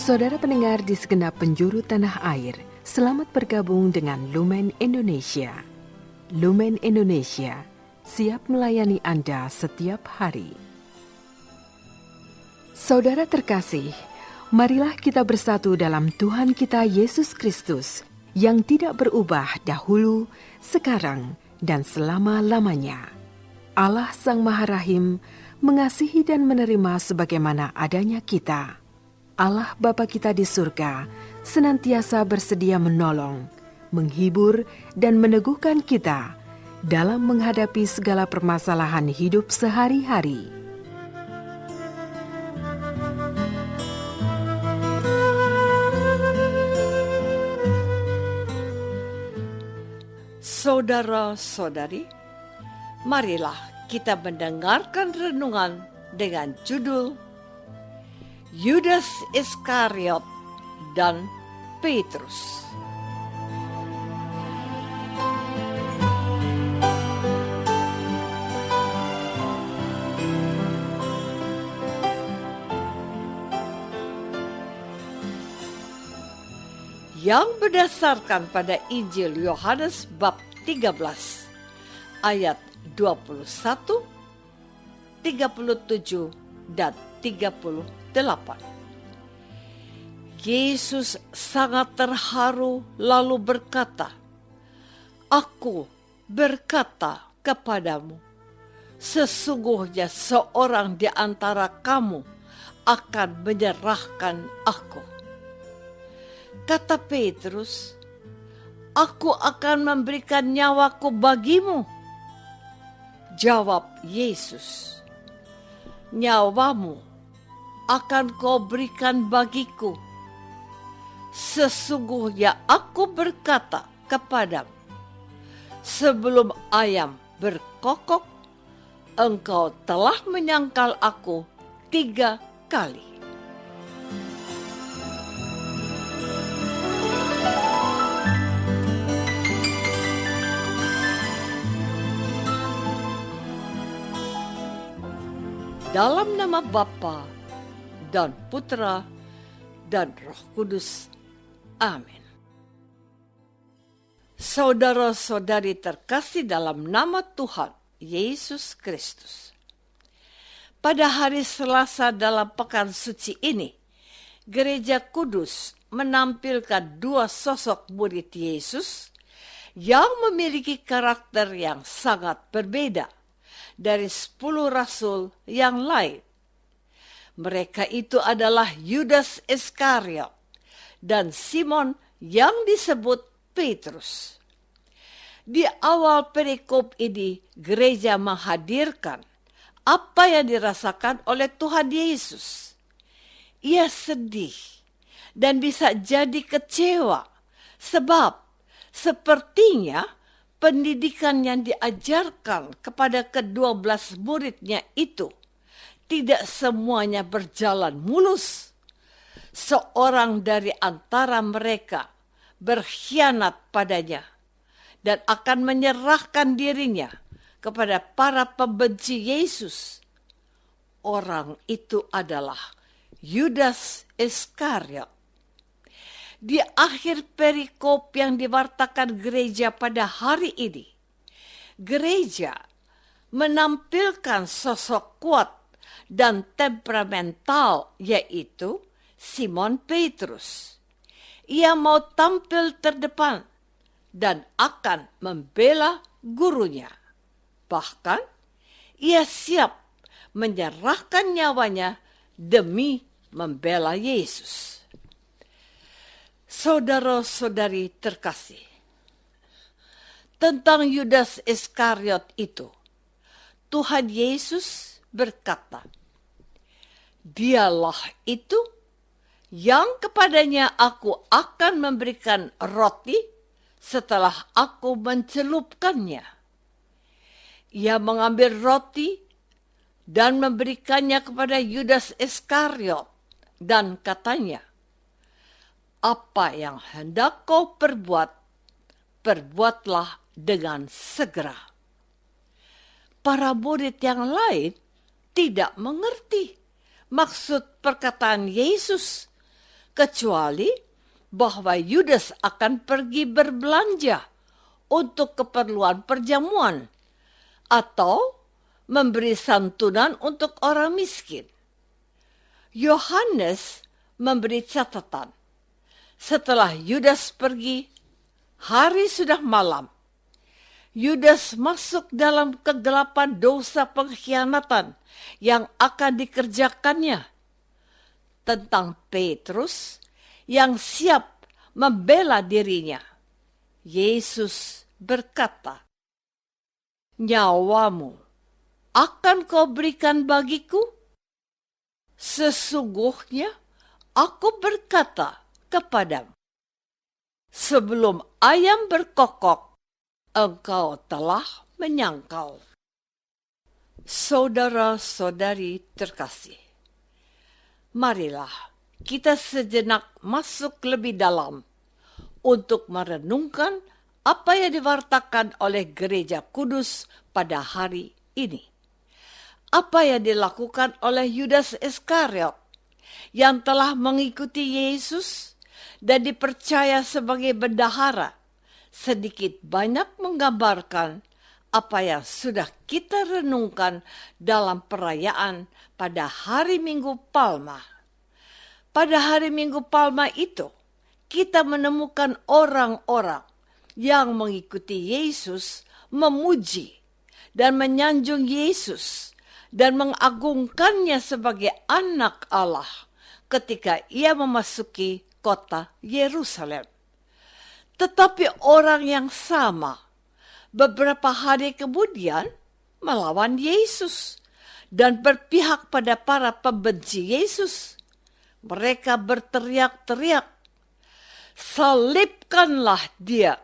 Saudara pendengar di segenap penjuru tanah air, selamat bergabung dengan Lumen Indonesia. Lumen Indonesia siap melayani Anda setiap hari. Saudara terkasih, marilah kita bersatu dalam Tuhan kita Yesus Kristus yang tidak berubah dahulu, sekarang, dan selama-lamanya. Allah Sang Maha Rahim mengasihi dan menerima sebagaimana adanya kita. Allah Bapa kita di surga senantiasa bersedia menolong, menghibur, dan meneguhkan kita dalam menghadapi segala permasalahan hidup sehari-hari. Saudara-saudari, marilah kita mendengarkan renungan dengan judul Yudas Iskariot dan Petrus. Yang berdasarkan pada Injil Yohanes bab 13 ayat 21, 37 dan 38. Yesus sangat terharu lalu berkata, "Aku berkata kepadamu, sesungguhnya seorang di antara kamu akan menyerahkan aku." Kata Petrus, "Aku akan memberikan nyawaku bagimu." Jawab Yesus, "Nyawamu akan kau berikan bagiku. Sesungguhnya aku berkata kepadamu, sebelum ayam berkokok, engkau telah menyangkal aku 3 kali. Dalam nama Bapa dan Putra dan Roh Kudus. Amin. Saudara-saudari terkasih dalam nama Tuhan Yesus Kristus. Pada hari Selasa dalam pekan suci ini, Gereja Kudus menampilkan 2 sosok murid Yesus yang memiliki karakter yang sangat berbeda dari 10 rasul yang lain. Mereka itu adalah Yudas Iskariot dan Simon yang disebut Petrus. Di awal perikop ini, gereja menghadirkan apa yang dirasakan oleh Tuhan Yesus. Ia sedih dan bisa jadi kecewa sebab sepertinya pendidikan yang diajarkan kepada ke-12 muridnya itu tidak semuanya berjalan mulus. Seorang dari antara mereka berkhianat padanya dan akan menyerahkan dirinya kepada para pembenci Yesus. Orang itu adalah Yudas Iskariot. Di akhir perikop yang diwartakan gereja pada hari ini, gereja menampilkan sosok kuat dan temperamental, yaitu Simon Petrus. Ia mau tampil terdepan dan akan membela gurunya. Bahkan, ia siap menyerahkan nyawanya demi membela Yesus. Saudara-saudari terkasih, tentang Yudas Iskariot itu, Tuhan Yesus berkata, "Dialah itu yang kepadanya aku akan memberikan roti setelah aku mencelupkannya." Ia mengambil roti dan memberikannya kepada Yudas Iskariot dan katanya, "Apa yang hendak kau perbuat, perbuatlah dengan segera." Para murid yang lain tidak mengerti maksud perkataan Yesus kecuali bahwa Yudas akan pergi berbelanja untuk keperluan perjamuan atau memberi santunan untuk orang miskin. Yohanes memberi catatan. Setelah Yudas pergi, hari sudah malam. Yudas masuk dalam kegelapan dosa pengkhianatan yang akan dikerjakannya. Tentang Petrus yang siap membela dirinya, Yesus berkata, "Nyawamu akan kau berikan bagiku? Sesungguhnya aku berkata kepadamu, sebelum ayam berkokok, engkau telah menyangkal." Saudara-saudari terkasih, marilah kita sejenak masuk lebih dalam untuk merenungkan apa yang diwartakan oleh Gereja Kudus pada hari ini. Apa yang dilakukan oleh Yudas Iskariot yang telah mengikuti Yesus dan dipercaya sebagai bendahara, sedikit banyak menggambarkan apa yang sudah kita renungkan dalam perayaan pada hari Minggu Palma. Pada hari Minggu Palma itu, kita menemukan orang-orang yang mengikuti Yesus, memuji dan menyanjung Yesus dan mengagungkannya sebagai anak Allah ketika ia memasuki kota Yerusalem. Tetapi orang yang sama beberapa hari kemudian melawan Yesus dan berpihak pada para pembenci Yesus. Mereka berteriak-teriak, "Salibkanlah dia!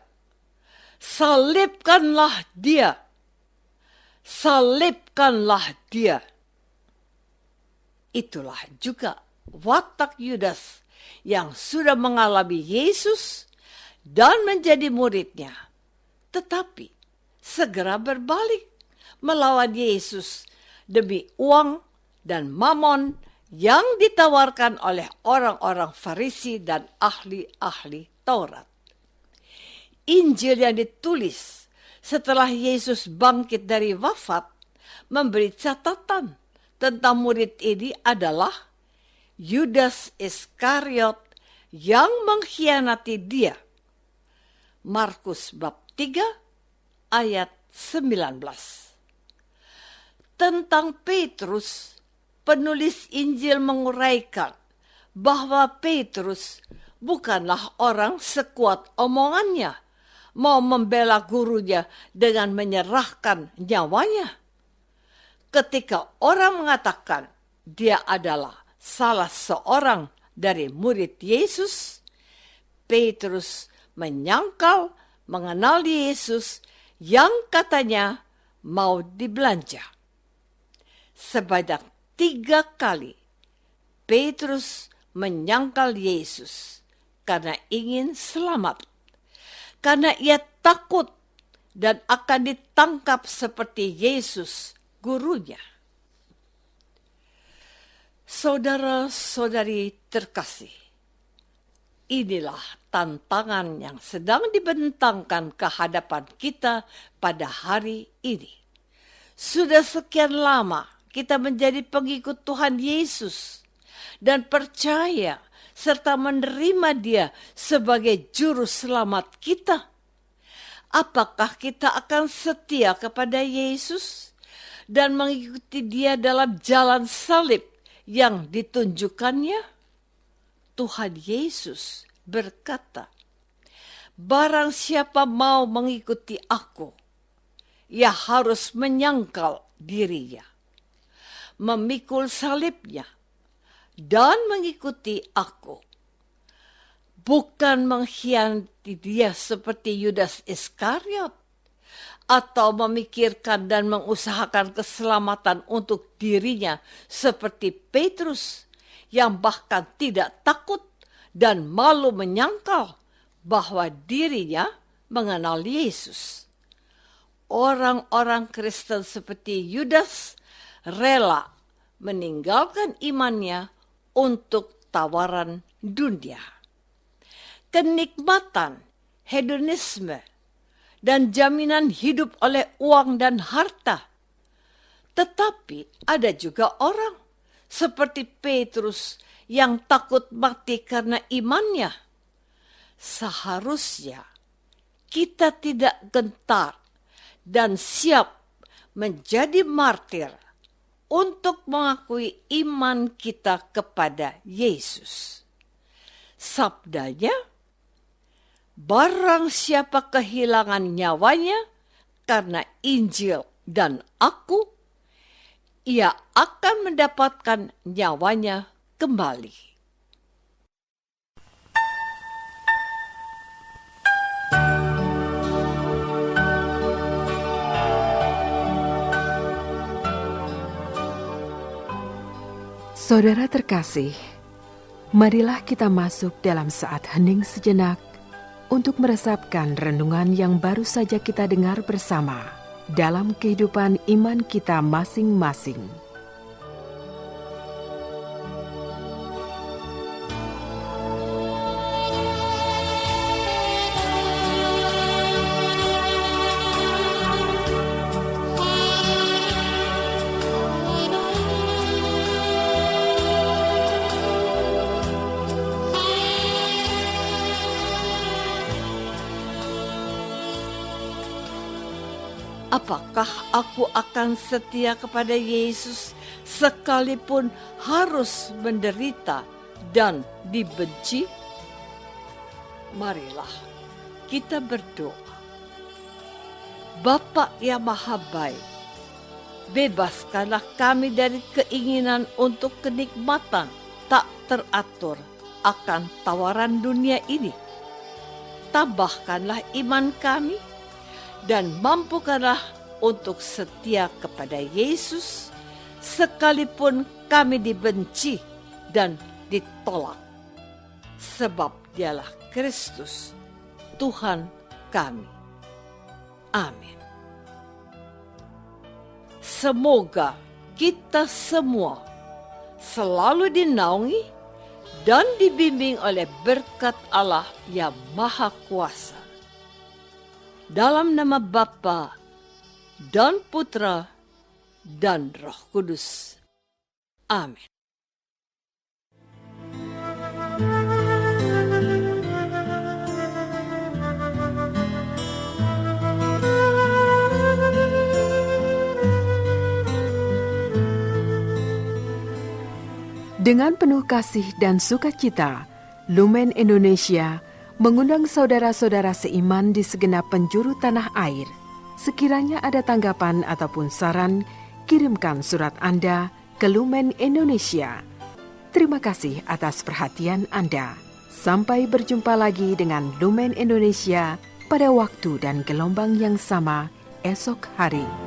Salibkanlah dia! Salibkanlah dia!" Itulah juga watak Yudas yang sudah mengalami Yesus dan menjadi muridnya, tetapi segera berbalik melawan Yesus demi uang dan mamon yang ditawarkan oleh orang-orang Farisi dan ahli-ahli Taurat. Injil yang ditulis setelah Yesus bangkit dari wafat memberi catatan tentang murid ini adalah Yudas Iskariot yang mengkhianati dia. Markus bab 3 ayat 19. Tentang Petrus, penulis Injil menguraikan bahwa Petrus bukanlah orang sekuat omongannya mau membela gurunya dengan menyerahkan nyawanya. Ketika orang mengatakan dia adalah salah seorang dari murid Yesus, Petrus menyangkal mengenal Yesus yang katanya mau dibelanja. Sebanyak 3 kali Petrus menyangkal Yesus karena ingin selamat, karena ia takut dan akan ditangkap seperti Yesus gurunya. Saudara-saudari terkasih, inilah tantangan yang sedang dibentangkan ke hadapan kita pada hari ini. Sudah sekian lama kita menjadi pengikut Tuhan Yesus dan percaya serta menerima Dia sebagai juru selamat kita. Apakah kita akan setia kepada Yesus dan mengikuti Dia dalam jalan salib yang ditunjukkannya? Tuhan Yesus berkata, "Barang siapa mau mengikuti aku, ia harus menyangkal dirinya, memikul salibnya, dan mengikuti aku." Bukan mengkhianati dia seperti Yudas Iskariot, atau memikirkan dan mengusahakan keselamatan untuk dirinya seperti Petrus, yang bahkan tidak takut dan malu menyangkal bahwa dirinya mengenal Yesus. Orang-orang Kristen seperti Yudas rela meninggalkan imannya untuk tawaran dunia. Kenikmatan, hedonisme, dan jaminan hidup oleh uang dan harta. Tetapi ada juga orang seperti Petrus yang takut mati karena imannya. Seharusnya kita tidak gentar dan siap menjadi martir untuk mengakui iman kita kepada Yesus. Sabdanya, barang siapa kehilangan nyawanya karena Injil dan aku, ia akan mendapatkan nyawanya kembali. Saudara terkasih, marilah kita masuk dalam saat hening sejenak untuk meresapkan renungan yang baru saja kita dengar bersama dalam kehidupan iman kita masing-masing. Apakah aku akan setia kepada Yesus sekalipun harus menderita dan dibenci? Marilah kita berdoa. Bapa yang Maha Baik, bebaskanlah kami dari keinginan untuk kenikmatan tak teratur akan tawaran dunia ini. Tambahkanlah iman kami dan mampukanlah untuk setia kepada Yesus sekalipun kami dibenci dan ditolak. Sebab Dialah Kristus, Tuhan kami. Amin. Semoga kita semua selalu dinaungi dan dibimbing oleh berkat Allah yang Maha Kuasa. Dalam nama Bapa dan Putra dan Roh Kudus. Amin. Dengan penuh kasih dan sukacita, Lumen Indonesia mengundang saudara-saudara seiman di segenap penjuru tanah air. Sekiranya ada tanggapan ataupun saran, kirimkan surat Anda ke Lumen Indonesia. Terima kasih atas perhatian Anda. Sampai berjumpa lagi dengan Lumen Indonesia pada waktu dan gelombang yang sama esok hari.